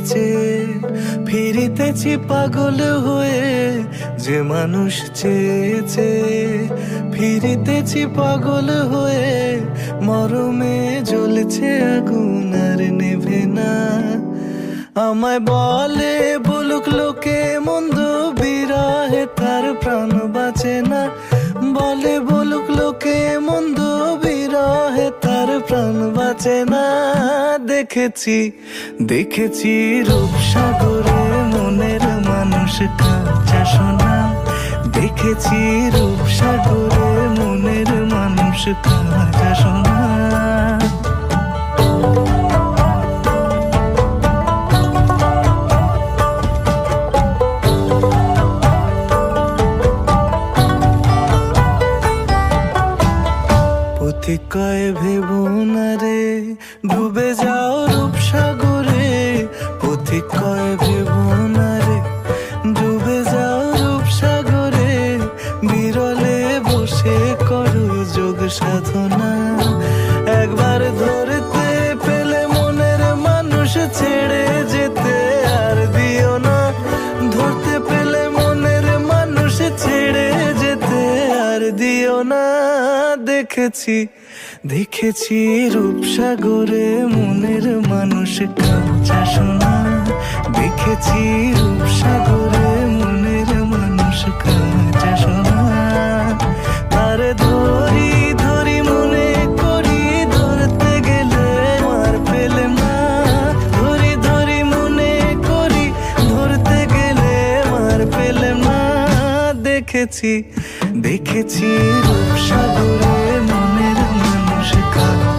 চেয়ে ফিরিতেছি পাগল হয়ে, যে মানুষ চেয়েছে ফিরিতেছি পাগল হয়ে, মরমে জ্বলছে আগুন আর নেভে না। আমায় বলে বলুক লোকে মন্দ, বিরহে তার প্রাণ বাঁচে না। বলে বলুক লোকে মন্দ, বিরহে তার প্রাণ বাঁচে না। দেখেছি দেখেছি রূপসাগরে মনের মানুষ কাঁচা সোনা। দেখেছি রূপসাগরে মনের মানুষ কাঁচা সোনা। পথিক কয় ভেবো না রে ডুবে যাও রূপসাগরে। পথিক কয় ভেবো না রে ডুবে যাও রূপসাগরে, বিরলে বসে করো যোগ সাধনা। একবার ধরতে পেলে মনের মানুষ ছেড়ে যেতে আর দিও না। ধরতে পেলে মনের মানুষ ছেড়ে যেতে আর দিও না। দেখেছি দেখেছি রূপসাগরে মনের মানুষ কাঁচা সোনা। দেখেছি রূপসাগরে মনের মানুষ কাঁচা সোনা। তার ধরি ধরি মনে করি, ধরতে গেলে আর পেলে না। ধরি ধরি মনে করি, ধরতে গেলে আর পেলে না। দেখেছি দেখেছি রূপসাগরে মনের মানুষ কাঁচা।